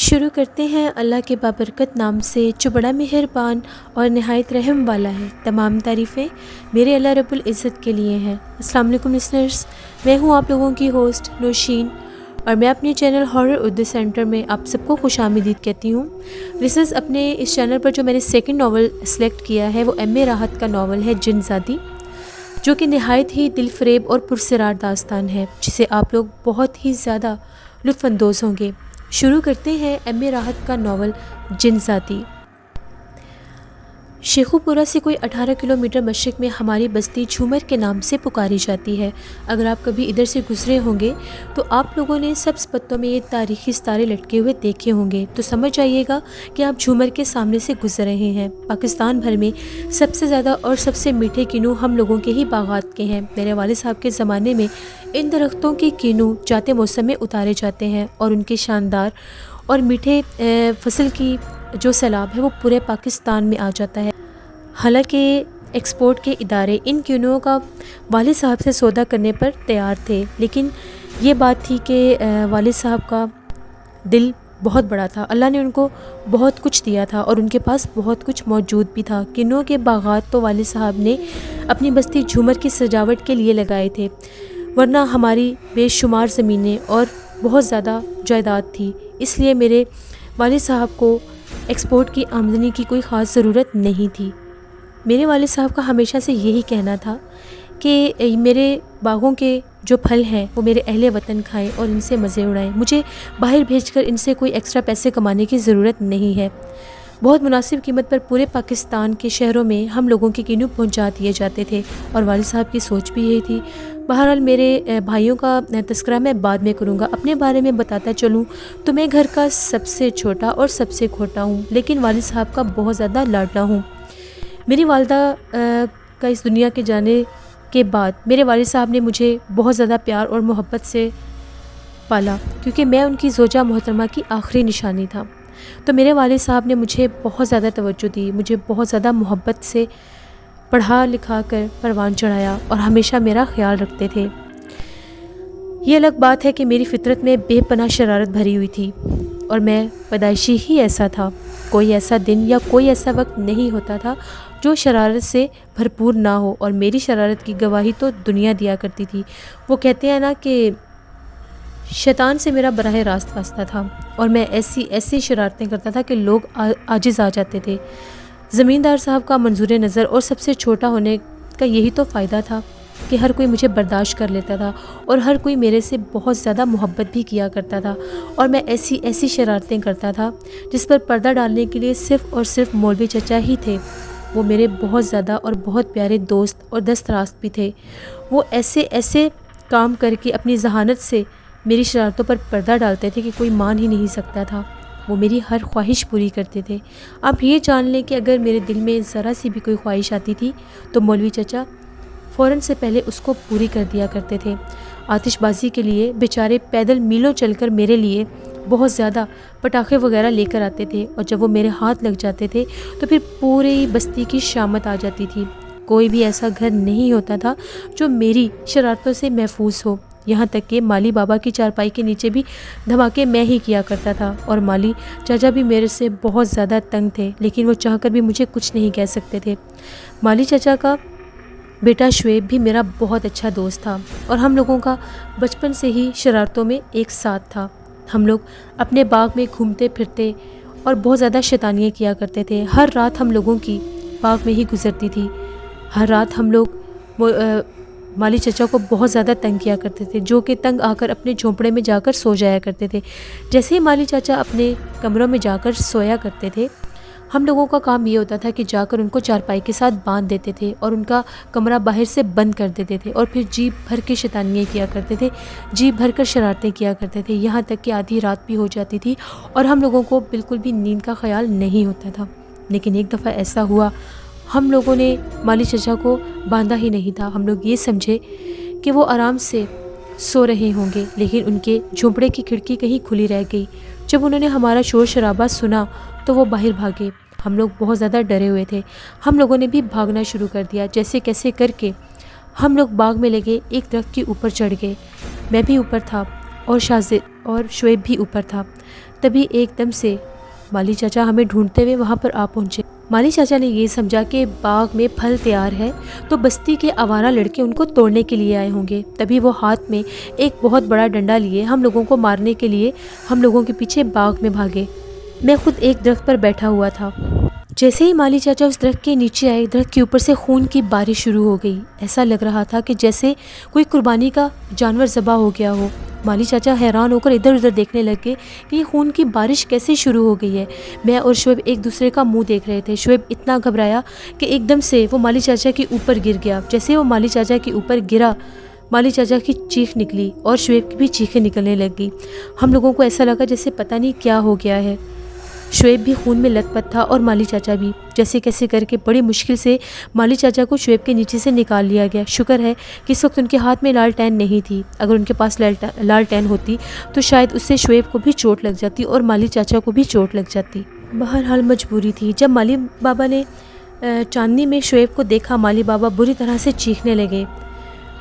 شروع کرتے ہیں اللہ کے بابرکت نام سے جو بڑا مہربان اور نہایت رحم والا ہے۔ تمام تعریفیں میرے اللہ رب العزت کے لیے ہیں۔ السلام علیکم لسنرز، میں ہوں آپ لوگوں کی ہوسٹ نوشین، اور میں اپنے چینل ہارر اردو سینٹر میں آپ سب کو خوش آمدید کہتی ہوں۔ لسنرز، اپنے اس چینل پر جو میں نے سیکنڈ ناول سلیکٹ کیا ہے وہ ایم اے راحت کا ناول ہے جن زادی، جو کہ نہایت ہی دل فریب اور پرسرار داستان ہے، جسے آپ لوگ بہت ہی زیادہ لطف اندوز ہوں گے۔ شروع کرتے ہیں ایم اے راحت کا ناول جن زادی۔ شیخو پورہ سے کوئی 18 کلومیٹر مشرق میں ہماری بستی جھومر کے نام سے پکاری جاتی ہے۔ اگر آپ کبھی ادھر سے گزرے ہوں گے تو آپ لوگوں نے سبز پتوں میں یہ تاریخی ستارے لٹکے ہوئے دیکھے ہوں گے، تو سمجھ جائیے گا کہ آپ جھومر کے سامنے سے گزر رہے ہیں۔ پاکستان بھر میں سب سے زیادہ اور سب سے میٹھے کینو ہم لوگوں کے ہی باغات کے ہیں۔ میرے والد صاحب کے زمانے میں ان درختوں کے کینو جاتے موسم میں اتارے جاتے ہیں، اور ان کے شاندار اور میٹھے فصل کی جو سیلاب ہے وہ پورے پاکستان میں آ جاتا ہے۔ حالانکہ ایکسپورٹ کے ادارے ان کینوؤں کا والد صاحب سے سودا کرنے پر تیار تھے، لیکن یہ بات تھی کہ والد صاحب کا دل بہت بڑا تھا، اللہ نے ان کو بہت کچھ دیا تھا اور ان کے پاس بہت کچھ موجود بھی تھا۔ کینوؤں کے باغات تو والد صاحب نے اپنی بستی جھومر کی سجاوٹ کے لیے لگائے تھے، ورنہ ہماری بے شمار زمینیں اور بہت زیادہ جائیداد تھی، اس لیے میرے والد صاحب کو ایکسپورٹ کی آمدنی کی کوئی خاص ضرورت نہیں تھی۔ میرے والد صاحب کا ہمیشہ سے یہی کہنا تھا کہ میرے باغوں کے جو پھل ہیں وہ میرے اہل وطن کھائیں اور ان سے مزے اڑائیں، مجھے باہر بھیج کر ان سے کوئی ایکسٹرا پیسے کمانے کی ضرورت نہیں ہے۔ بہت مناسب قیمت پر پورے پاکستان کے شہروں میں ہم لوگوں کے کینو پہنچا دیے جاتے تھے، اور والد صاحب کی سوچ بھی یہی تھی۔ بہرحال میرے بھائیوں کا تذکرہ میں بعد میں کروں گا، اپنے بارے میں بتاتا چلوں تو میں گھر کا سب سے چھوٹا اور سب سے کھوٹا ہوں، لیکن والد صاحب کا بہت زیادہ لاڈلا ہوں۔ میری والدہ کا اس دنیا کے جانے کے بعد میرے والد صاحب نے مجھے بہت زیادہ پیار اور محبت سے پالا، کیونکہ میں ان کی زوجہ محترمہ کی آخری نشانی تھا۔ تو میرے والد صاحب نے مجھے بہت زیادہ توجہ دی، مجھے بہت زیادہ محبت سے پڑھا لکھا کر پروان چڑھایا اور ہمیشہ میرا خیال رکھتے تھے۔ یہ الگ بات ہے کہ میری فطرت میں بے پناہ شرارت بھری ہوئی تھی، اور میں پیدائشی ہی ایسا تھا۔ کوئی ایسا دن یا کوئی ایسا وقت نہیں ہوتا تھا جو شرارت سے بھرپور نہ ہو، اور میری شرارت کی گواہی تو دنیا دیا کرتی تھی۔ وہ کہتے ہیں نا کہ شیطان سے میرا براہ راست واسطہ تھا، اور میں ایسی شرارتیں کرتا تھا کہ لوگ عاجز آ جاتے تھے۔ زمیندار صاحب کا منظور نظر اور سب سے چھوٹا ہونے کا یہی تو فائدہ تھا کہ ہر کوئی مجھے برداشت کر لیتا تھا، اور ہر کوئی میرے سے بہت زیادہ محبت بھی کیا کرتا تھا، اور میں ایسی شرارتیں کرتا تھا جس پر پردہ ڈالنے کے لیے صرف اور صرف مولوی چچا ہی تھے۔ وہ میرے بہت زیادہ اور بہت پیارے دوست اور دست راست بھی تھے۔ وہ ایسے کام کر کے اپنی ذہانت سے میری شرارتوں پر پردہ ڈالتے تھے کہ کوئی مان ہی نہیں سکتا تھا۔ وہ میری ہر خواہش پوری کرتے تھے۔ آپ یہ جان لیں کہ اگر میرے دل میں ذرا سی بھی کوئی خواہش آتی تھی تو مولوی چچا فوراً سے پہلے اس کو پوری کر دیا کرتے تھے۔ آتش بازی کے لیے بیچارے پیدل میلوں چل کر میرے لیے بہت زیادہ پٹاخے وغیرہ لے کر آتے تھے، اور جب وہ میرے ہاتھ لگ جاتے تھے تو پھر پوری بستی کی شامت آ جاتی تھی۔ کوئی بھی ایسا گھر نہیں ہوتا تھا جو میری شرارتوں سے محفوظ ہو، یہاں تک کہ مالی بابا کی چارپائی کے نیچے بھی دھماکے میں ہی کیا کرتا تھا، اور مالی چاچا بھی میرے سے بہت زیادہ تنگ تھے، لیکن وہ چاہ کر بھی مجھے کچھ نہیں کہہ سکتے تھے۔ مالی چاچا کا بیٹا شعیب بھی میرا بہت اچھا دوست تھا، اور ہم لوگوں کا بچپن سے ہی شرارتوں میں ایک ساتھ تھا۔ ہم لوگ اپنے باغ میں گھومتے پھرتے اور بہت زیادہ شیطانیاں کیا کرتے تھے۔ ہر رات ہم لوگوں کی باغ میں ہی گزرتی تھی۔ ہر رات ہم لوگ مالی چچا کو بہت زیادہ تنگ کیا کرتے تھے، جو کہ تنگ آ کر اپنے جھونپڑے میں جا کر سو جایا کرتے تھے۔ جیسے ہی مالی چاچا اپنے کمروں میں جا کر سویا کرتے تھے، ہم لوگوں کا کام یہ ہوتا تھا کہ جا کر ان کو چارپائی کے ساتھ باندھ دیتے تھے اور ان کا کمرہ باہر سے بند کر دیتے تھے، اور پھر جی بھر کے شیطانیاں کیا کرتے تھے، جی بھر کر شرارتیں کیا کرتے تھے، یہاں تک کہ آدھی رات بھی ہو جاتی تھی اور ہم لوگوں کو بالکل بھی نیند کا خیال نہیں ہوتا تھا۔ لیکن ایک دفعہ ایسا ہوا، ہم لوگوں نے مالی چچا کو باندھا ہی نہیں تھا۔ ہم لوگ یہ سمجھے کہ وہ آرام سے سو رہے ہوں گے، لیکن ان کے جھونپڑے کی کھڑکی کہیں کھلی رہ گئی۔ جب انہوں نے ہمارا شور شرابہ سنا تو وہ باہر بھاگے۔ ہم لوگ بہت زیادہ ڈرے ہوئے تھے۔ ہم لوگوں نے بھی بھاگنا شروع کر دیا۔ جیسے کیسے کر کے ہم لوگ باغ میں لگے ایک درخت کے اوپر چڑھ گئے۔ میں بھی اوپر تھا، اور اور شعیب بھی اوپر تھا۔ تبھی ایک دم سے مالی چاچا ہمیں ڈھونڈتے ہوئے وہاں پر آ پہنچے۔ مالی چاچا نے یہ سمجھا کہ باغ میں پھل تیار ہے تو بستی کے آوارہ لڑکے ان کو توڑنے کے لیے آئے ہوں گے۔ تبھی وہ ہاتھ میں ایک بہت بڑا ڈنڈا لیے ہم لوگوں کو مارنے کے لیے ہم لوگوں کے پیچھے باغ میں بھاگے۔ میں خود ایک درخت پر بیٹھا ہوا تھا۔ جیسے ہی مالی چاچا اس درخت کے نیچے آئے، درخت کے اوپر سے خون کی بارش شروع ہو گئی۔ ایسا لگ رہا تھا کہ جیسے کوئی قربانی کا جانور ذبح ہو گیا ہو۔ مالی چاچا حیران ہو کر ادھر ادھر دیکھنے لگے کہ یہ خون کی بارش کیسے شروع ہو گئی ہے۔ میں اور شعیب ایک دوسرے کا منہ دیکھ رہے تھے۔ شعیب اتنا گھبرایا کہ ایک دم سے وہ مالی چاچا کے اوپر گر گیا۔ جیسے وہ مالی چاچا کے اوپر گرا، مالی چاچا کی چیخ نکلی اور شعیب کی بھی چیخیں نکلنے لگی۔ ہم لوگوں کو ایسا لگا جیسے پتہ نہیں کیا ہو گیا ہے۔ شعیب بھی خون میں لت پت تھا اور مالی چاچا بھی۔ جیسے کیسے کر کے بڑی مشکل سے مالی چاچا کو شعیب کے نیچے سے نکال لیا گیا۔ شکر ہے کہ اس وقت ان کے ہاتھ میں لالٹین نہیں تھی۔ اگر ان کے پاس لالٹین ہوتی تو شاید اس سے شعیب کو بھی چوٹ لگ جاتی اور مالی چاچا کو بھی چوٹ لگ جاتی۔ بہرحال مجبوری تھی۔ جب مالی بابا نے چاندنی میں شعیب کو دیکھا، مالی بابا بری طرح سے چیخنے لگے۔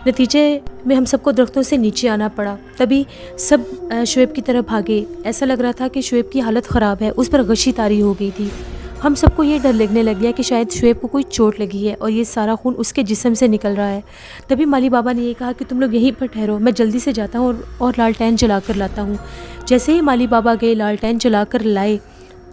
نتیجے میں ہم سب کو درختوں سے نیچے آنا پڑا۔ تبھی سب شعیب کی طرف بھاگے۔ ایسا لگ رہا تھا کہ شعیب کی حالت خراب ہے، اس پر غشی طاری ہو گئی تھی۔ ہم سب کو یہ ڈر لگنے لگ گیا کہ شاید شعیب کو کوئی چوٹ لگی ہے اور یہ سارا خون اس کے جسم سے نکل رہا ہے۔ تبھی مالی بابا نے یہ کہا کہ تم لوگ یہیں پر ٹھہرو، میں جلدی سے جاتا ہوں اور لالٹین جلا کر لاتا ہوں۔ جیسے ہی مالی بابا گئے، لالٹین جلا کر لائے،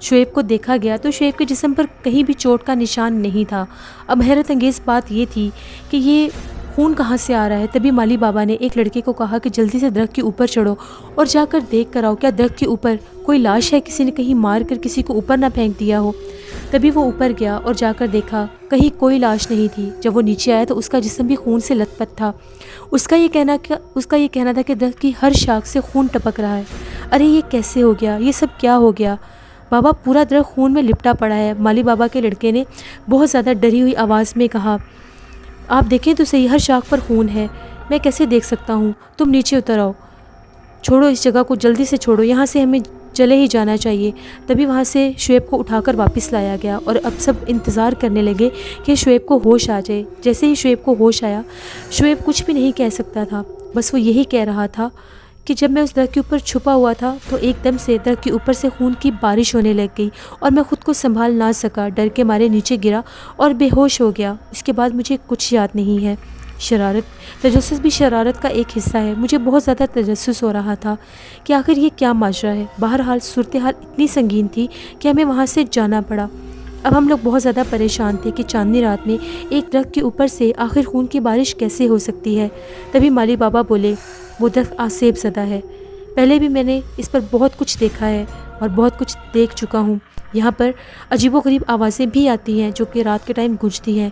شعیب کو دیکھا گیا تو شعیب کے جسم پر کہیں بھی چوٹ کا نشان نہیں تھا۔ اب حیرت انگیز بات یہ تھی کہ یہ خون کہاں سے آ رہا ہے۔ تبھی مالی بابا نے ایک لڑکے کو کہا کہ جلدی سے درخت کے اوپر چڑھو اور جا کر دیکھ کر آؤ کیا درخت کے اوپر کوئی لاش ہے، کسی نے کہیں مار کر کسی کو اوپر نہ پھینک دیا ہو۔ تبھی وہ اوپر گیا اور جا کر دیکھا کہیں کوئی لاش نہیں تھی۔ جب وہ نیچے آیا تو اس کا جسم بھی خون سے لت پت تھا۔ اس کا یہ کہنا تھا کہ درخت کی ہر شاخ سے خون ٹپک رہا ہے۔ ارے یہ کیسے ہو گیا، یہ سب کیا ہو گیا بابا، پورا درخت خون میں لپٹا پڑا ہے۔ مالی بابا کے لڑکے نے بہت زیادہ ڈری ہوئی آواز میں کہا، آپ دیکھیں تو صحیح، ہر شاخ پر خون ہے، میں کیسے دیکھ سکتا ہوں، تم نیچے اتر آؤ، چھوڑو اس جگہ کو، جلدی سے چھوڑو، یہاں سے ہمیں چلے ہی جانا چاہیے۔ تبھی وہاں سے شعیب کو اٹھا کر واپس لایا گیا اور اب سب انتظار کرنے لگے کہ شعیب کو ہوش آ جائے۔ جیسے ہی شعیب کو ہوش آیا، شعیب کچھ بھی نہیں کہہ سکتا تھا، بس وہ یہی کہہ رہا تھا کہ جب میں اس درخت کے اوپر چھپا ہوا تھا تو ایک دم سے درخت کے اوپر سے خون کی بارش ہونے لگ گئی اور میں خود کو سنبھال نہ سکا، ڈر کے مارے نیچے گرا اور بے ہوش ہو گیا۔ اس کے بعد مجھے کچھ یاد نہیں ہے۔ تجسس بھی شرارت کا ایک حصہ ہے۔ مجھے بہت زیادہ تجسس ہو رہا تھا کہ آخر یہ کیا ماجرا ہے۔ بہرحال صورتحال اتنی سنگین تھی کہ ہمیں وہاں سے جانا پڑا۔ اب ہم لوگ بہت زیادہ پریشان تھے کہ چاندنی رات میں ایک درخت کے اوپر سے آخر خون کی بارش کیسے ہو سکتی ہے۔ تبھی مالی بابا بولے، وہ درخت آسیب زدہ ہے، پہلے بھی میں نے اس پر بہت کچھ دیکھا ہے اور بہت کچھ دیکھ چکا ہوں، یہاں پر عجیب و غریب آوازیں بھی آتی ہیں جو کہ رات کے ٹائم گونجتی ہیں۔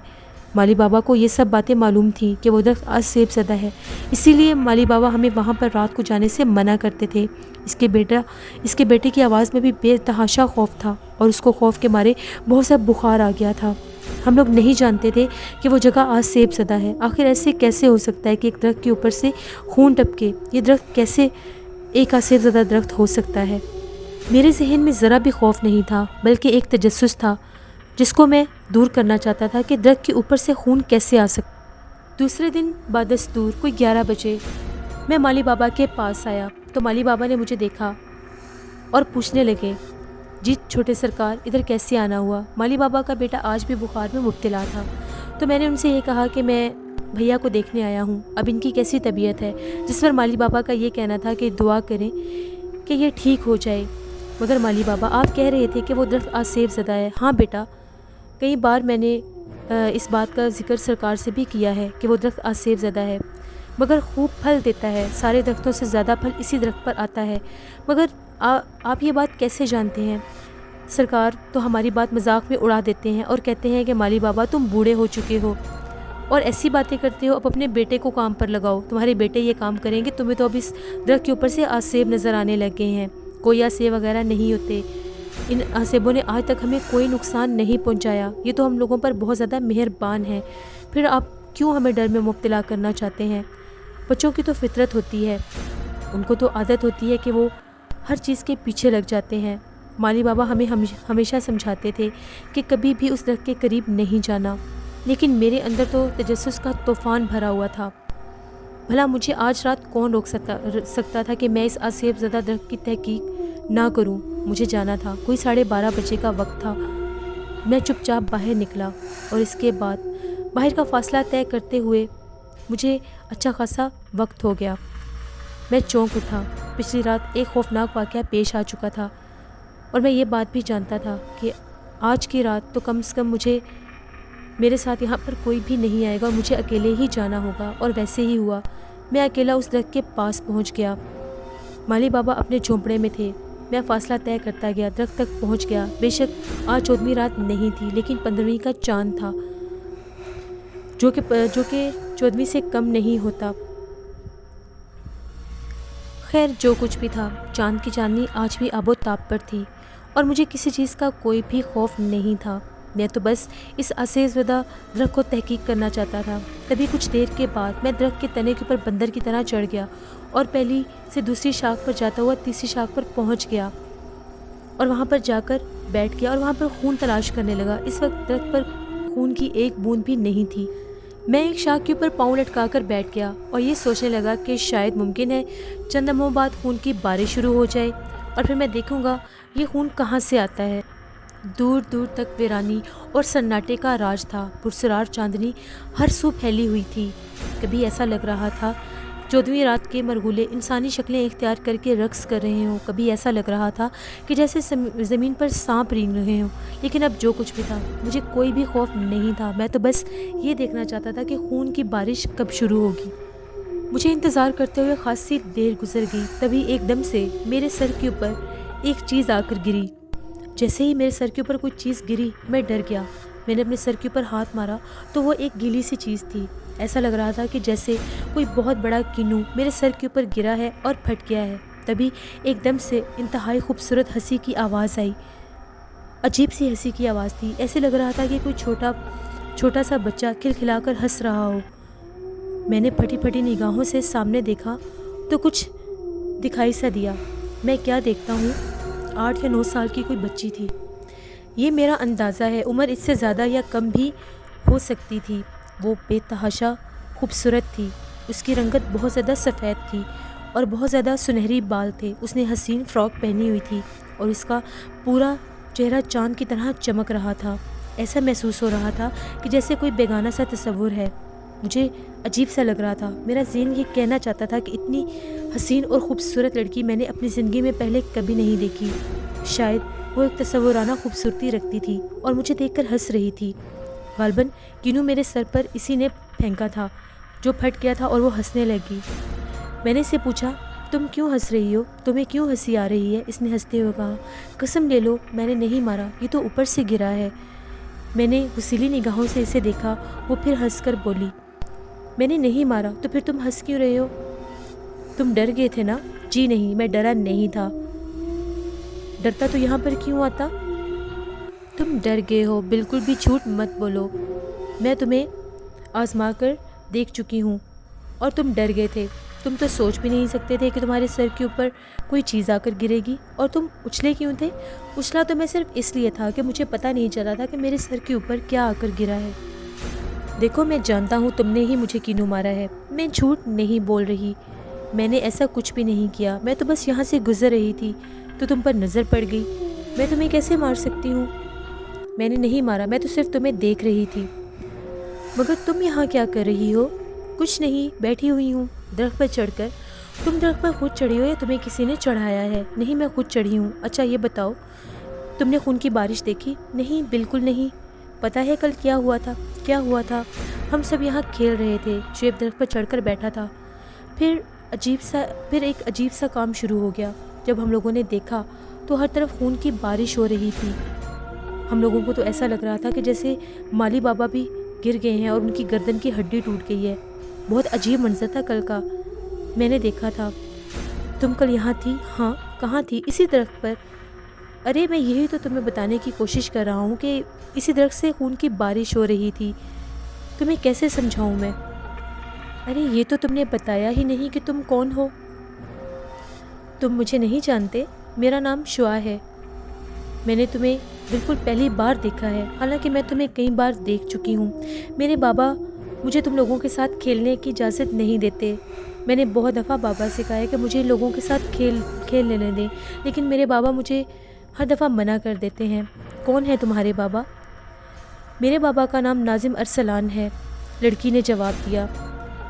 مالی بابا کو یہ سب باتیں معلوم تھیں کہ وہ درخت آسیب زدہ ہے، اسی لیے مالی بابا ہمیں وہاں پر رات کو جانے سے منع کرتے تھے۔ اس کے بیٹے کی آواز میں بھی بے تحاشا خوف تھا اور اس کو خوف کے مارے بہت سا بخار آ گیا تھا۔ ہم لوگ نہیں جانتے تھے کہ وہ جگہ آسیب زدہ ہے۔ آخر ایسے کیسے ہو سکتا ہے کہ ایک درخت کے اوپر سے خون ٹپکے؟ یہ درخت کیسے ایک آسیب زدہ درخت ہو سکتا ہے؟ میرے ذہن میں ذرا بھی خوف نہیں تھا، بلکہ ایک تجسس تھا جس کو میں دور کرنا چاہتا تھا کہ درخت کے اوپر سے خون کیسے آ سکتا۔ دوسرے دن بدستور کوئی 11 بجے میں مالی بابا کے پاس آیا تو مالی بابا نے مجھے دیکھا اور پوچھنے لگے، جی چھوٹے سرکار ادھر کیسے آنا ہوا؟ مالی بابا کا بیٹا آج بھی بخار میں مبتلا تھا، تو میں نے ان سے یہ کہا کہ میں بھیا کو دیکھنے آیا ہوں، اب ان کی کیسی طبیعت ہے؟ جس پر مالی بابا کا یہ کہنا تھا کہ دعا کریں کہ یہ ٹھیک ہو جائے۔ مگر مالی بابا آپ کہہ رہے تھے کہ وہ درخت آسیب زدہ ہے۔ ہاں بیٹا، کئی بار میں نے اس بات کا ذکر سرکار سے بھی کیا ہے کہ وہ درخت آسیب زدہ ہے، مگر خوب پھل دیتا ہے، سارے درختوں سے زیادہ پھل اسی درخت پر آتا ہے۔ مگر آپ یہ بات کیسے جانتے ہیں؟ سرکار تو ہماری بات مذاق میں اڑا دیتے ہیں اور کہتے ہیں کہ مالی بابا تم بوڑھے ہو چکے ہو اور ایسی باتیں کرتے ہو، اب اپنے بیٹے کو کام پر لگاؤ، تمہارے بیٹے یہ کام کریں گے، تمہیں تو اب اس درخت کے اوپر سے آسیب نظر آنے لگے ہیں، کوئی آسیب وغیرہ نہیں ہوتے، ان آسیبوں نے آج تک ہمیں کوئی نقصان نہیں پہنچایا، یہ تو ہم لوگوں پر بہت زیادہ مہربان ہیں، پھر آپ کیوں ہمیں ڈر میں مبتلا کرنا چاہتے ہیں؟ بچوں کی تو فطرت ہوتی ہے، ان کو تو عادت ہوتی ہے کہ وہ ہر چیز کے پیچھے لگ جاتے ہیں۔ مالی بابا ہمیں ہمیشہ سمجھاتے تھے کہ کبھی بھی اس درخت کے قریب نہیں جانا، لیکن میرے اندر تو تجسس کا طوفان بھرا ہوا تھا۔ بھلا مجھے آج رات کون روک سکتا تھا کہ میں اس آصف زدہ درخت کی تحقیق نہ کروں؟ مجھے جانا تھا، کوئی 12:30 بجے کا وقت تھا۔ میں چپ چاپ باہر نکلا اور اس کے بعد باہر کا فاصلہ طے کرتے ہوئے مجھے اچھا خاصا وقت ہو گیا۔ میں چونک اٹھا۔ پچھلی رات ایک خوفناک واقعہ پیش آ چکا تھا اور میں یہ بات بھی جانتا تھا کہ آج کی رات تو کم سے کم میرے ساتھ یہاں پر کوئی بھی نہیں آئے گا، مجھے اکیلے ہی جانا ہوگا، اور ویسے ہی ہوا۔ میں اکیلا اس درخت کے پاس پہنچ گیا۔ مالی بابا اپنے جھونپڑے میں تھے۔ میں فاصلہ طے کرتا گیا، درخت تک پہنچ گیا۔ بے شک آج 14ویں رات نہیں تھی، لیکن 15ویں کا چاند تھا، جو کہ 14ویں سے کم نہیں ہوتا۔ خیر جو کچھ بھی تھا، چاند کی چاندنی آج بھی آب و تاب پر تھی اور مجھے کسی چیز کا کوئی بھی خوف نہیں تھا۔ میں تو بس اس آصف زدہ درخت کو تحقیق کرنا چاہتا تھا۔ تبھی کچھ دیر کے بعد میں درخت کے تنے کے اوپر بندر کی طرح چڑھ گیا اور پہلی سے دوسری شاخ پر جاتا ہوا تیسری شاخ پر پہنچ گیا اور وہاں پر جا کر بیٹھ گیا اور وہاں پر خون تلاش کرنے لگا۔ اس وقت درخت پر خون کی ایک بوند بھی نہیں تھی۔ میں ایک شاخ کے اوپر پاؤں لٹکا کر بیٹھ گیا اور یہ سوچنے لگا کہ شاید ممکن ہے چند لمحوں بعد خون کی بارش شروع ہو جائے اور پھر میں دیکھوں گا یہ خون کہاں سے آتا ہے۔ دور دور تک ویرانی اور سناٹے کا راج تھا۔ پرسرار چاندنی ہر سو پھیلی ہوئی تھی۔ کبھی ایسا لگ رہا تھا 14ویں رات کے مرغولے انسانی شکلیں اختیار کر کے رقص کر رہے ہوں، کبھی ایسا لگ رہا تھا کہ جیسے زمین پر سانپ رینگ رہے ہوں۔ لیکن اب جو کچھ بھی تھا، مجھے کوئی بھی خوف نہیں تھا۔ میں تو بس یہ دیکھنا چاہتا تھا کہ خون کی بارش کب شروع ہوگی۔ مجھے انتظار کرتے ہوئے خاصی دیر گزر گئی۔ تبھی ایک دم سے میرے سر کے اوپر ایک چیز آ کر گری۔ جیسے ہی میرے سر کے اوپر کوئی چیز گری، میں ڈر گیا۔ میں نے اپنے سر کے اوپر ہاتھ مارا تو وہ ایک گیلی سی چیز تھی۔ ایسا لگ رہا تھا کہ جیسے کوئی بہت بڑا کینو میرے سر کے اوپر گرا ہے اور پھٹ گیا ہے۔ تبھی ایک دم سے انتہائی خوبصورت ہنسی کی آواز آئی۔ عجیب سی ہنسی کی آواز تھی۔ ایسے لگ رہا تھا کہ کوئی چھوٹا سا بچہ کھلکھلا کر ہنس رہا ہو۔ میں نے پھٹی پھٹی نگاہوں سے سامنے دیکھا تو کچھ دکھائی سا دیا۔ میں کیا دیکھتا ہوں، 8 یا 9 سال کی کوئی بچی تھی۔ یہ میرا اندازہ ہے، عمر اس سے زیادہ یا کم بھی ہو سکتی تھی۔ وہ بے تحاشا خوبصورت تھی۔ اس کی رنگت بہت زیادہ سفید تھی اور بہت زیادہ سنہری بال تھے۔ اس نے حسین فراک پہنی ہوئی تھی اور اس کا پورا چہرہ چاند کی طرح چمک رہا تھا۔ ایسا محسوس ہو رہا تھا کہ جیسے کوئی بیگانہ سا تصور ہے۔ مجھے عجیب سا لگ رہا تھا۔ میرا ذہن یہ کہنا چاہتا تھا کہ اتنی حسین اور خوبصورت لڑکی میں نے اپنی زندگی میں پہلے کبھی نہیں دیکھی۔ شاید وہ ایک تصورانہ خوبصورتی رکھتی تھی اور مجھے دیکھ کر ہنس رہی تھی۔ غالباً کینو میرے سر پر اسی نے پھینکا تھا جو پھٹ گیا تھا اور وہ ہنسنے لگی۔ میں نے اسے پوچھا، تم کیوں ہنس رہی ہو؟ تمہیں کیوں ہنسی آ رہی ہے؟ اس نے ہنستے ہوئے کہا، قسم لے لو میں نے نہیں مارا، یہ تو اوپر سے گرا ہے۔ میں نے غصیلی نگاہوں سے اسے دیکھا۔ وہ پھر ہنس کر بولی، میں نے نہیں مارا تو پھر تم ہنس کیوں رہے ہو؟ تم ڈر گئے تھے نا؟ جی نہیں، میں ڈرا نہیں تھا۔ ڈرتا تو یہاں پر کیوں آتا؟ تم ڈر گئے ہو، بالکل بھی جھوٹ مت بولو۔ میں تمہیں آزما کر دیکھ چکی ہوں اور تم ڈر گئے تھے۔ تم تو سوچ بھی نہیں سکتے تھے کہ تمہارے سر کے اوپر کوئی چیز آ کر گرے گی، اور تم اچھلے کیوں تھے؟ اچھلا تو میں صرف اس لیے تھا کہ مجھے پتہ نہیں چلا تھا کہ میرے سر کے اوپر کیا آ کر گرا ہے۔ دیکھو میں جانتا ہوں تم نے ہی مجھے کینو مارا ہے، میں جھوٹ نہیں بول رہی، میں نے ایسا کچھ بھی نہیں کیا۔ میں تو بس یہاں سے گزر رہی تھی تو تم پر نظر پڑ گئی۔ میں تمہیں کیسے مار سکتی ہوں؟ میں نے نہیں مارا، میں تو صرف تمہیں دیکھ رہی تھی۔ مگر تم یہاں کیا کر رہی ہو؟ کچھ نہیں، بیٹھی ہوئی ہوں درخت پر چڑھ کر۔ تم درخت پر خود چڑھی ہو یا تمہیں کسی نے چڑھایا ہے؟ نہیں، میں خود چڑھی ہوں۔ اچھا یہ بتاؤ، تم نے خون کی بارش دیکھی؟ نہیں، بالکل نہیں۔ پتہ ہے کل کیا ہوا تھا؟ کیا ہوا تھا؟ ہم سب یہاں کھیل رہے تھے، شعیب درخت پر چڑھ کر بیٹھا تھا۔ پھر ایک عجیب سا کام شروع ہو گیا۔ جب ہم لوگوں نے دیکھا تو ہر طرف خون کی بارش ہو رہی تھی۔ ہم لوگوں کو تو ایسا لگ رہا تھا کہ جیسے مالی بابا بھی گر گئے ہیں اور ان کی گردن کی ہڈی ٹوٹ گئی ہے۔ بہت عجیب منظر تھا کل کا، میں نے دیکھا تھا۔ تم کل یہاں تھی؟ ہاں۔ کہاں تھی؟ اسی درخت پر۔ ارے میں یہی تو تمہیں بتانے کی کوشش کر رہا ہوں کہ اسی درخت سے خون کی بارش ہو رہی تھی۔ تمہیں کیسے سمجھاؤں میں؟ ارے یہ تو تم نے بتایا ہی نہیں کہ تم کون ہو۔ تم مجھے نہیں جانتے؟ میرا نام شعاع ہے۔ میں نے تمہیں بالکل پہلی بار دیکھا ہے، حالانکہ میں تمہیں کئی بار دیکھ چکی ہوں۔ میرے بابا مجھے تم لوگوں کے ساتھ کھیلنے کی اجازت نہیں دیتے۔ میں نے بہت دفعہ بابا سے کہا ہے کہ مجھے لوگوں کے ساتھ کھیل لینے دیں، لیکن میرے بابا مجھے ہر دفعہ منع کر دیتے ہیں۔ کون ہے تمہارے بابا؟ میرے بابا کا نام ناظم ارسلان ہے، لڑکی نے جواب دیا۔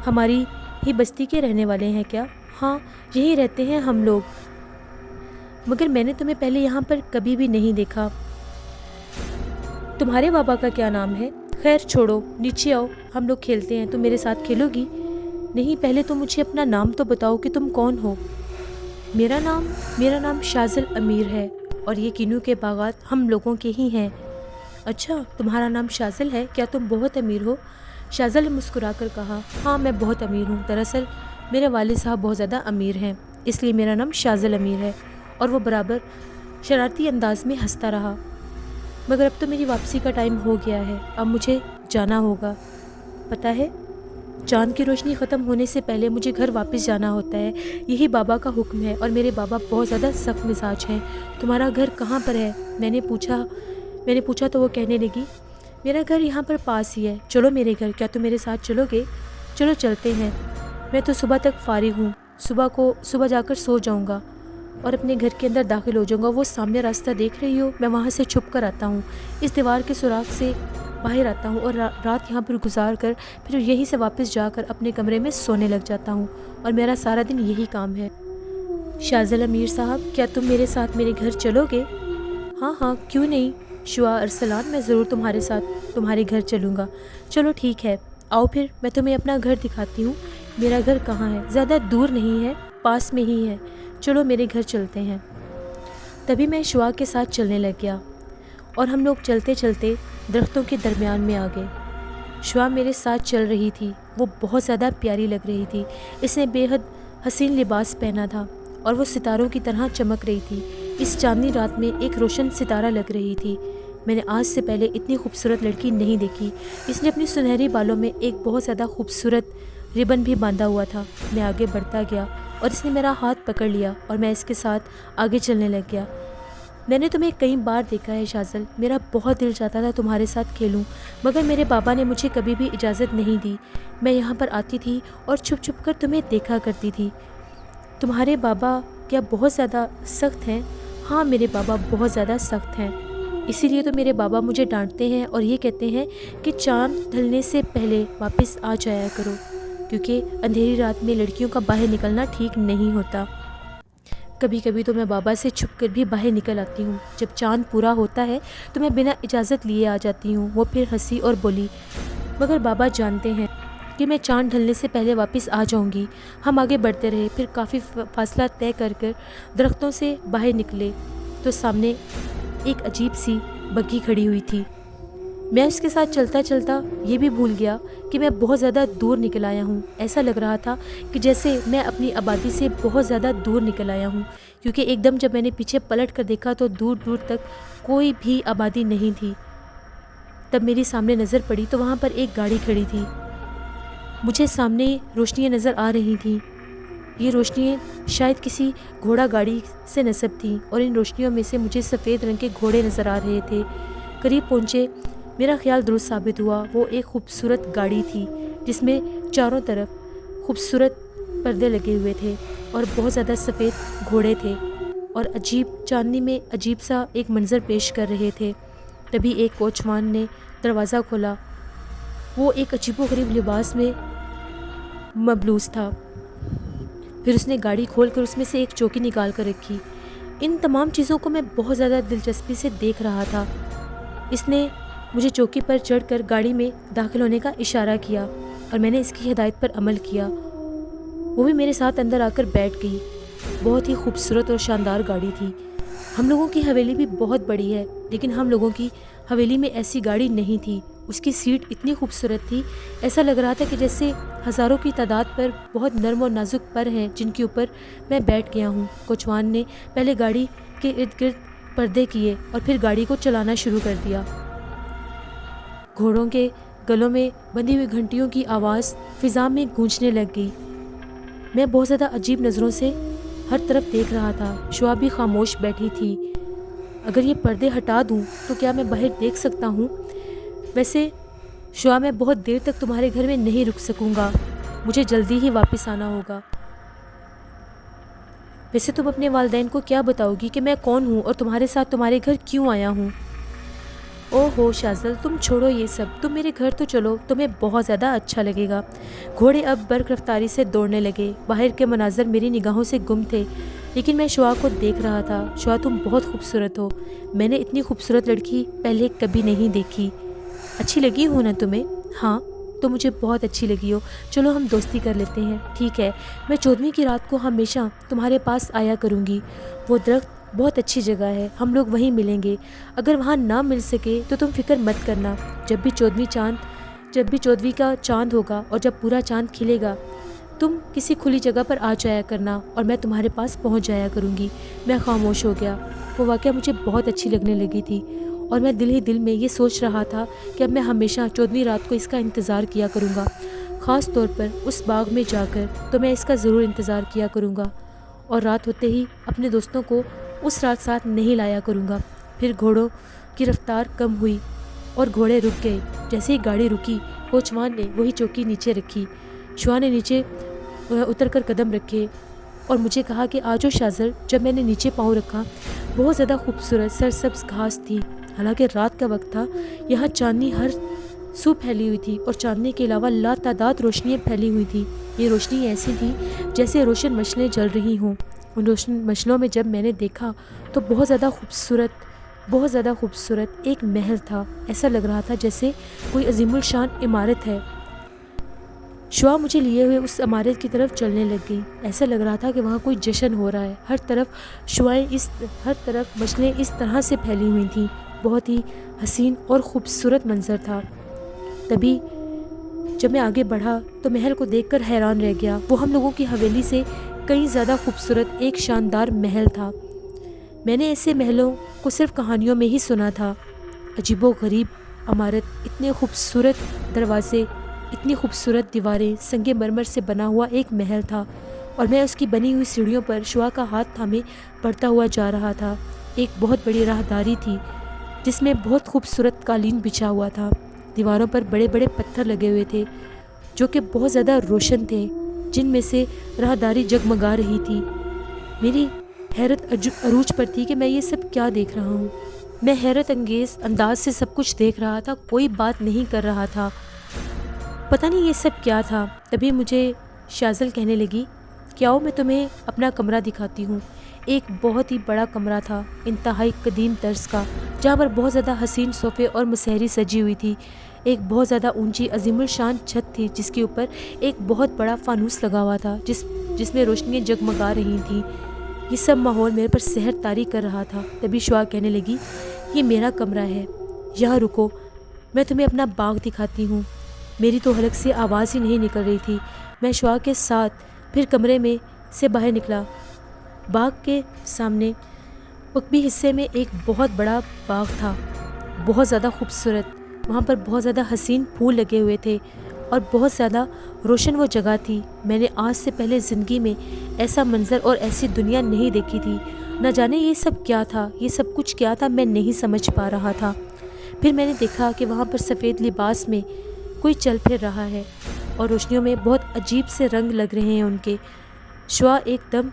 ہماری ہی بستی کے رہنے والے ہیں کیا؟ ہاں، یہیں رہتے ہیں ہم لوگ، مگر میں نے تمہیں پہلے یہاں پر کبھی بھی نہیں دیکھا۔ تمہارے بابا کا کیا نام ہے؟ خیر چھوڑو، نیچے آؤ، ہم لوگ کھیلتے ہیں۔ تم میرے ساتھ کھیلو گی؟ نہیں، پہلے تو مجھے اپنا نام تو بتاؤ کہ تم کون ہو۔ میرا نام شازل امیر ہے، اور یہ کینو کے باغات ہم لوگوں کے ہی ہیں۔ اچھا، تمہارا نام شازل ہے؟ کیا تم بہت امیر ہو؟ شازل نے مسکرا کر کہا، ہاں میں بہت امیر ہوں۔ دراصل میرے والد صاحب بہت زیادہ امیر ہیں، اس لیے میرا نام شازل امیر ہے۔ اور وہ برابر شرارتی انداز میں ہنستا رہا۔ مگر اب تو میری واپسی کا ٹائم ہو گیا ہے، اب مجھے جانا ہوگا۔ پتہ ہے، چاند کی روشنی ختم ہونے سے پہلے مجھے گھر واپس جانا ہوتا ہے، یہی بابا کا حکم ہے، اور میرے بابا بہت زیادہ سخت مزاج ہیں۔ تمہارا گھر کہاں پر ہے؟ میں نے پوچھا تو وہ کہنے لگی، میرا گھر یہاں پر پاس ہی ہے، چلو میرے گھر، کیا تم میرے ساتھ چلو گے؟ چلو چلتے ہیں، میں تو صبح تک فارغ ہوں، صبح جا کر سو جاؤں گا اور اپنے گھر کے اندر داخل ہو جاؤں گا۔ وہ سامنے راستہ دیکھ رہی ہو، میں وہاں سے چھپ کر آتا ہوں، اس دیوار کے سوراخ سے باہر آتا ہوں اور رات یہاں پر گزار کر پھر یہیں سے واپس جا کر اپنے کمرے میں سونے لگ جاتا ہوں، اور میرا سارا دن یہی کام ہے۔ شازل امیر صاحب، کیا تم میرے ساتھ میرے گھر چلو گے؟ ہاں، کیوں نہیں شعاع ارسلان، میں ضرور تمہارے ساتھ تمہارے گھر چلوں گا۔ چلو ٹھیک ہے، آؤ پھر میں تمہیں اپنا گھر دکھاتی ہوں۔ میرا گھر کہاں ہے؟ زیادہ دور نہیں ہے، پاس میں ہی ہے، چلو میرے گھر چلتے ہیں۔ تبھی میں شعاع کے ساتھ چلنے لگ گیا، اور ہم لوگ چلتے چلتے درختوں کے درمیان میں آ گئے۔ شعاع میرے ساتھ چل رہی تھی، وہ بہت زیادہ پیاری لگ رہی تھی۔ اس نے بے حد حسین لباس پہنا تھا، اور وہ ستاروں کی طرح چمک رہی تھی، اس چاندنی رات میں ایک روشن ستارہ لگ رہی تھی۔ میں نے آج سے پہلے اتنی خوبصورت لڑکی نہیں دیکھی۔ اس نے اپنی سنہری بالوں میں ایک بہت زیادہ خوبصورت ربن بھی باندھا ہوا تھا۔ میں آگے بڑھتا گیا، اور اس نے میرا ہاتھ پکڑ لیا، اور میں اس کے ساتھ آگے چلنے لگ گیا۔ میں نے تمہیں کئی بار دیکھا ہے شازل، میرا بہت دل چاہتا تھا تمہارے ساتھ کھیلوں، مگر میرے بابا نے مجھے کبھی بھی اجازت نہیں دی۔ میں یہاں پر آتی تھی اور چھپ چھپ کر تمہیں دیکھا کرتی تھی۔ تمہارے بابا کیا بہت زیادہ سخت ہیں؟ ہاں، میرے بابا بہت زیادہ سخت ہیں، اسی لیے تو میرے بابا مجھے ڈانٹتے ہیں اور یہ کہتے ہیں کہ چاند ڈھلنے سے پہلے واپس آ جایا کرو، کیونکہ اندھیری رات میں لڑکیوں کا باہر نکلنا ٹھیک نہیں ہوتا۔ کبھی کبھی تو میں بابا سے چھپ کر بھی باہر نکل آتی ہوں، جب چاند پورا ہوتا ہے تو میں بنا اجازت لیے آ جاتی ہوں۔ وہ پھر ہنسی اور بولی، مگر بابا جانتے ہیں کہ میں چاند ڈھلنے سے پہلے واپس آ جاؤں گی۔ ہم آگے بڑھتے رہے، پھر کافی فاصلہ طے کر درختوں سے باہر نکلے تو سامنے ایک عجیب سی بگھی کھڑی ہوئی تھی۔ میں اس کے ساتھ چلتا چلتا یہ بھی بھول گیا کہ میں بہت زیادہ دور نکل آیا ہوں۔ ایسا لگ رہا تھا کہ جیسے میں اپنی آبادی سے بہت زیادہ دور نکل آیا ہوں، کیونکہ ایک دم جب میں نے پیچھے پلٹ کر دیکھا تو دور دور تک کوئی بھی آبادی نہیں تھی۔ تب میری سامنے نظر پڑی تو وہاں پر ایک گاڑی کھڑی تھی۔ مجھے سامنے روشنیاں نظر آ رہی تھیں۔ یہ روشنیاں شاید کسی گھوڑا گاڑی سے نصب تھیں، اور ان روشنیوں میں سے مجھے سفید رنگ کے گھوڑے نظر آ رہے تھے۔ قریب پہنچے، میرا خیال درست ثابت ہوا، وہ ایک خوبصورت گاڑی تھی جس میں چاروں طرف خوبصورت پردے لگے ہوئے تھے، اور بہت زیادہ سفید گھوڑے تھے، اور عجیب چاندنی میں عجیب سا ایک منظر پیش کر رہے تھے۔ تبھی ایک کوچوان نے دروازہ کھولا، وہ ایک عجیب و غریب لباس میں ملبوس تھا۔ پھر اس نے گاڑی کھول کر اس میں سے ایک چوکی نکال کر رکھی۔ ان تمام چیزوں کو میں بہت زیادہ دلچسپی سے دیکھ رہا تھا۔ اس نے مجھے چوکی پر چڑھ کر گاڑی میں داخل ہونے کا اشارہ کیا، اور میں نے اس کی ہدایت پر عمل کیا۔ وہ بھی میرے ساتھ اندر آ کر بیٹھ گئی۔ بہت ہی خوبصورت اور شاندار گاڑی تھی۔ ہم لوگوں کی حویلی بھی بہت بڑی ہے، لیکن ہم لوگوں کی حویلی میں ایسی گاڑی نہیں تھی۔ اس کی سیٹ اتنی خوبصورت تھی، ایسا لگ رہا تھا کہ جیسے ہزاروں کی تعداد پر بہت نرم اور نازک پر ہیں جن کے اوپر میں بیٹھ گیا ہوں۔ کوچوان نے پہلے گاڑی کے ارد گرد پردے کیے اور پھر گاڑی کو چلانا شروع کر دیا۔ گھوڑوں کے گلوں میں بندھی ہوئی گھنٹیوں کی آواز فضا میں گونجنے لگ گئی۔ میں بہت زیادہ عجیب نظروں سے ہر طرف دیکھ رہا تھا۔ شعاع بھی خاموش بیٹھی تھی۔ اگر یہ پردے ہٹا دوں تو کیا میں باہر دیکھ سکتا ہوں؟ ویسے شعا میں بہت دیر تک تمہارے گھر میں نہیں رک سکوں گا، مجھے جلدی ہی واپس آنا ہوگا۔ ویسے تم اپنے والدین کو کیا بتاؤ گی کہ میں کون ہوں اور تمہارے ساتھ تمہارے گھر کیوں آیا ہوں؟ او ہو شازل، تم چھوڑو یہ سب، تم میرے گھر تو چلو، تمہیں بہت زیادہ اچھا لگے گا۔ گھوڑے اب برق رفتاری سے دوڑنے لگے۔ باہر کے مناظر میری نگاہوں سے گم تھے، لیکن میں شعا کو دیکھ رہا تھا۔ شعا تم بہت خوبصورت ہو، میں نے اتنی خوبصورت لڑکی پہلے کبھی نہیں دیکھی۔ اچھی لگی ہوں نا تمہیں؟ ہاں، تو مجھے بہت اچھی لگی ہو، چلو ہم دوستی کر لیتے ہیں۔ ٹھیک ہے، میں 14ویں کی رات کو ہمیشہ تمہارے پاس آیا کروں گی۔ وہ درخت بہت اچھی جگہ ہے، ہم لوگ وہیں ملیں گے۔ اگر وہاں نہ مل سکے تو تم فکر مت کرنا، جب بھی 14ویں کا چاند ہوگا اور جب پورا چاند کھلے گا تم کسی کھلی جگہ پر آ جایا کرنا اور میں تمہارے پاس پہنچ جایا کروں گی۔ میں خاموش ہو گیا۔ وہ واقعہ مجھے بہت اچھی لگنے لگی تھی اور میں دل ہی دل میں یہ سوچ رہا تھا کہ اب میں ہمیشہ 14ویں رات کو اس کا انتظار کیا کروں گا، خاص طور پر اس باغ میں جا کر تو میں اس کا ضرور انتظار کیا کروں گا، اور رات ہوتے ہی اپنے دوستوں کو اس رات ساتھ نہیں لایا کروں گا۔ پھر گھوڑوں کی رفتار کم ہوئی اور گھوڑے رک گئے۔ جیسے ہی گاڑی رکی، کوچوان نے وہی چوکی نیچے رکھی۔ شعا نے نیچے اتر کر قدم رکھے اور مجھے کہا کہ آجو شازل۔ جب میں نے نیچے پاؤں رکھا، بہت زیادہ خوبصورت سرسبز گھاس تھی، حالانکہ رات کا وقت تھا۔ یہاں چاندنی ہر سو پھیلی ہوئی تھی اور چاندنی کے علاوہ لاتعداد روشنیاں پھیلی ہوئی تھی۔ یہ روشنی ایسی تھی جیسے روشن مشلیں جل رہی ہوں۔ ان روشن مشلوں میں جب میں نے دیکھا تو بہت زیادہ خوبصورت ایک محل تھا۔ ایسا لگ رہا تھا جیسے کوئی عظیم الشان عمارت ہے۔ شعا مجھے لیے ہوئے اس عمارت کی طرف چلنے لگ گئی۔ ایسا لگ رہا تھا کہ وہاں کوئی جشن ہو رہا ہے۔ ہر طرف مشلیں اس طرح سے پھیلی ہوئی تھیں۔ بہت ہی حسین اور خوبصورت منظر تھا۔ تبھی جب میں آگے بڑھا تو محل کو دیکھ کر حیران رہ گیا۔ وہ ہم لوگوں کی حویلی سے کئی زیادہ خوبصورت ایک شاندار محل تھا۔ میں نے ایسے محلوں کو صرف کہانیوں میں ہی سنا تھا۔ عجیب و غریب عمارت، اتنے خوبصورت دروازے، اتنی خوبصورت دیواریں، سنگ مرمر سے بنا ہوا ایک محل تھا، اور میں اس کی بنی ہوئی سیڑھیوں پر شعا کا ہاتھ تھامے بڑھتا ہوا جا رہا تھا۔ ایک بہت بڑی راہداری تھی جس میں بہت خوبصورت قالین بچھا ہوا تھا۔ دیواروں پر بڑے بڑے پتھر لگے ہوئے تھے جو کہ بہت زیادہ روشن تھے، جن میں سے راہداری جگمگا رہی تھی۔ میری حیرت عروج پر تھی کہ میں یہ سب کیا دیکھ رہا ہوں۔ میں حیرت انگیز انداز سے سب کچھ دیکھ رہا تھا، کوئی بات نہیں کر رہا تھا، پتہ نہیں یہ سب کیا تھا۔ تبھی مجھے شازل کہنے لگی کہ آؤ میں تمہیں اپنا کمرہ دکھاتی ہوں۔ ایک بہت ہی بڑا کمرہ تھا، انتہائی قدیم طرز کا، جہاں پر بہت زیادہ حسین صوفے اور مسہری سجی ہوئی تھی۔ ایک بہت زیادہ اونچی عظیم الشان چھت تھی جس کے اوپر ایک بہت بڑا فانوس لگا ہوا تھا جس میں روشنیاں جگمگا رہی تھیں۔ یہ سب ماحول میرے پر سحر طاری کر رہا تھا۔ تبھی شعا کہنے لگی یہ میرا کمرہ ہے، یہاں رکو، میں تمہیں اپنا باغ دکھاتی ہوں۔ میری تو حلق سے آواز ہی نہیں نکل رہی تھی۔ میں شعا کے ساتھ پھر کمرے میں سے باہر نکلا۔ باغ کے سامنے عقبی حصے میں ایک بہت بڑا باغ تھا، بہت زیادہ خوبصورت۔ وہاں پر بہت زیادہ حسین پھول لگے ہوئے تھے اور بہت زیادہ روشن وہ جگہ تھی۔ میں نے آج سے پہلے زندگی میں ایسا منظر اور ایسی دنیا نہیں دیکھی تھی۔ نہ جانے یہ سب کیا تھا، یہ سب کچھ کیا تھا، میں نہیں سمجھ پا رہا تھا۔ پھر میں نے دیکھا کہ وہاں پر سفید لباس میں کوئی چل پھر رہا ہے اور روشنیوں میں بہت عجیب سے رنگ لگ رہے ہیں ان کے۔ شعا ایک دم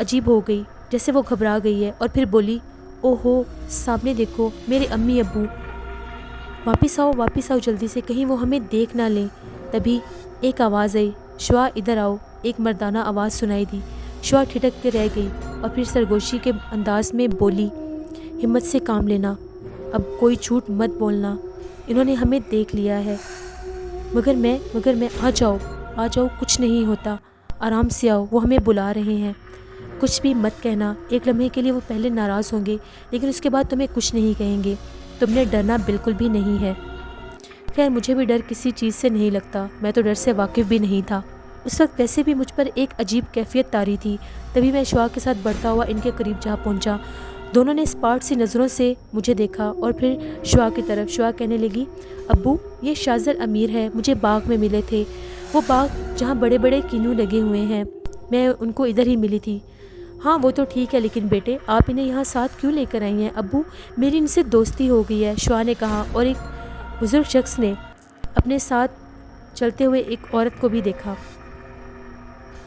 عجیب ہو گئی، جیسے وہ گھبرا گئی ہے، اور پھر بولی او ہو سامنے دیکھو میرے امی ابو، واپس آؤ جلدی سے، کہیں وہ ہمیں دیکھ نہ لیں۔ تبھی ایک آواز آئی، شعا ادھر آؤ۔ ایک مردانہ آواز سنائی دی۔ شعا ٹھٹک کے رہ گئی اور پھر سرگوشی کے انداز میں بولی ہمت سے کام لینا، اب کوئی جھوٹ مت بولنا، انہوں نے ہمیں دیکھ لیا ہے، مگر میں آ جاؤ کچھ نہیں ہوتا، آرام سے آؤ، وہ ہمیں بلا رہے ہیں، کچھ بھی مت کہنا۔ ایک لمحے کے لیے وہ پہلے ناراض ہوں گے لیکن اس کے بعد تمہیں کچھ نہیں کہیں گے، تم نے ڈرنا بالکل بھی نہیں ہے۔ خیر مجھے بھی ڈر کسی چیز سے نہیں لگتا، میں تو ڈر سے واقف بھی نہیں تھا۔ اس وقت ویسے بھی مجھ پر ایک عجیب کیفیت طاری تھی۔ تبھی میں شعا کے ساتھ بڑھتا ہوا ان کے قریب جا پہنچا۔ دونوں نے اسپاٹ سی نظروں سے مجھے دیکھا اور پھر شعا کی طرف۔ شعا کہنے لگی ابو یہ شازل امیر ہے، مجھے باغ میں ملے تھے، وہ باغ جہاں بڑے بڑے کینو لگے ہوئے ہیں، میں ان کو ادھر ہی ملی تھی۔ ہاں وہ تو ٹھیک ہے، لیکن بیٹے آپ انہیں یہاں ساتھ کیوں لے کر آئی ہیں؟ ابو میری ان سے دوستی ہو گئی ہے، شعا نے کہا، اور ایک بزرگ شخص نے اپنے ساتھ چلتے ہوئے ایک عورت کو بھی دیکھا۔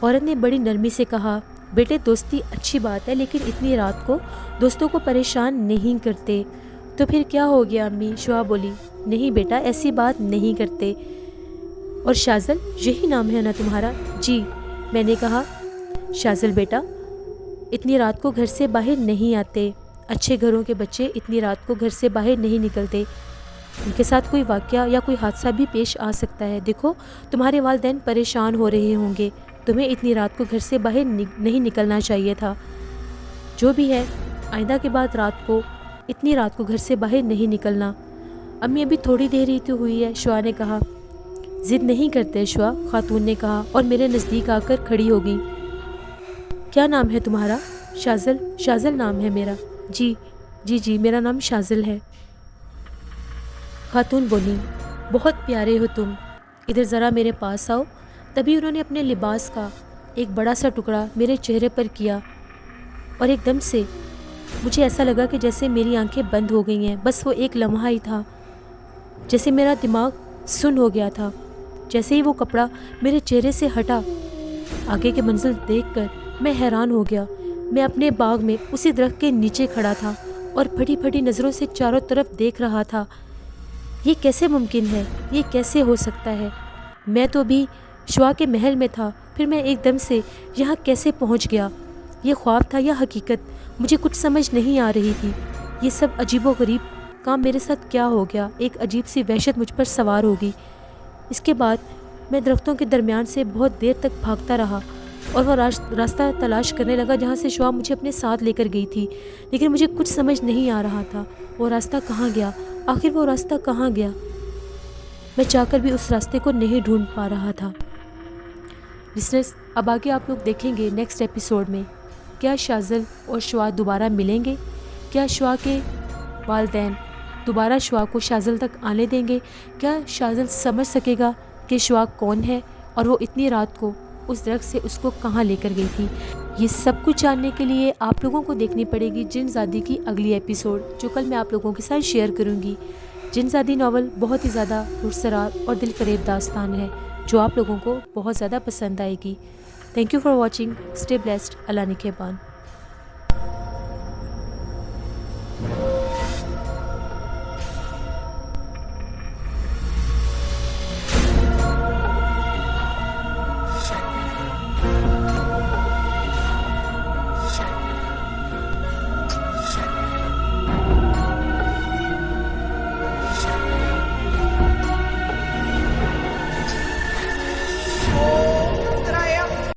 عورت نے بڑی نرمی سے کہا، بیٹے دوستی اچھی بات ہے، لیکن اتنی رات کو دوستوں کو پریشان نہیں کرتے۔ تو پھر کیا ہو گیا امی؟ شعا بولی، نہیں بیٹا، ایسی بات نہیں کرتے۔ اور شاذل، یہی نام ہے نا تمہارا؟ جی۔ میں نے کہا، شاذل بیٹا، اتنی رات کو گھر سے باہر نہیں آتے، اچھے گھروں کے بچے اتنی رات کو گھر سے باہر نہیں نکلتے، ان کے ساتھ کوئی واقعہ یا کوئی حادثہ بھی پیش آ سکتا ہے۔ دیکھو تمہارے والدین پریشان ہو رہے ہوں گے، تمہیں اتنی رات کو گھر سے باہر نہیں نکلنا چاہیے تھا۔ جو بھی ہے، آئندہ کے بعد اتنی رات کو گھر سے باہر نہیں نکلنا۔ امی ابھی تھوڑی دیر ہی تو ہوئی ہے، شعا نے کہا۔ ضد نہیں کرتے شعا، خاتون نے کہا اور میرے نزدیک آ کر کھڑی ہو گئی۔ کیا نام ہے تمہارا؟ شاذل۔ شاذل نام ہے میرا۔ جی میرا نام شاذل ہے۔ خاتون بولی، بہت پیارے ہو تم، ادھر ذرا میرے پاس آؤ۔ تبھی انہوں نے اپنے لباس کا ایک بڑا سا ٹکڑا میرے چہرے پر کیا اور ایک دم سے مجھے ایسا لگا کہ جیسے میری آنکھیں بند ہو گئی ہیں۔ بس وہ ایک لمحہ ہی تھا، جیسے میرا دماغ سن ہو گیا تھا۔ جیسے ہی وہ کپڑا میرے چہرے سے ہٹا، آگے کے منزل دیکھ کر میں حیران ہو گیا۔ میں اپنے باغ میں اسی درخت کے نیچے کھڑا تھا اور پھٹی پھٹی نظروں سے چاروں طرف دیکھ رہا تھا۔ یہ کیسے ممکن ہے؟ یہ کیسے ہو سکتا ہے؟ میں تو ابھی شعا کے محل میں تھا، پھر میں ایک دم سے یہاں کیسے پہنچ گیا؟ یہ خواب تھا یا حقیقت؟ مجھے کچھ سمجھ نہیں آ رہی تھی۔ یہ سب عجیب و غریب کام میرے ساتھ کیا ہو گیا؟ ایک عجیب سی وحشت مجھ پر سوار ہو گئی۔ اس کے بعد میں درختوں کے درمیان سے بہت دیر تک بھاگتا رہا اور وہ راستہ تلاش کرنے لگا جہاں سے شعا مجھے اپنے ساتھ لے کر گئی تھی، لیکن مجھے کچھ سمجھ نہیں آ رہا تھا وہ راستہ کہاں گیا۔ آخر وہ راستہ کہاں گیا؟ میں چاہ کر بھی اس راستے کو نہیں ڈھونڈ پا رہا تھا۔ لسنرز، اب آگے آپ لوگ دیکھیں گے نیکسٹ ایپیسوڈ میں کیا شاذل اور شعا دوبارہ ملیں گے؟ کیا شعا کے والدین دوبارہ شعا کو شاذل تک آنے دیں گے؟ کیا شاذل سمجھ سکے گا کہ شعا کون ہے اور وہ اتنی رات کو اس درخت سے اس کو کہاں لے کر گئی تھی؟ یہ سب کچھ جاننے کے لیے آپ لوگوں کو دیکھنی پڑے گی جن زادی کی اگلی ایپیسوڈ، جو کل میں آپ لوگوں کے ساتھ شیئر کروں گی۔ جن زادی ناول بہت ہی زیادہ پرسرار اور دل فریب داستان ہے جو آپ لوگوں کو بہت زیادہ پسند آئے گی۔ Thank you for watching, stay blessed, Allah نگہبان۔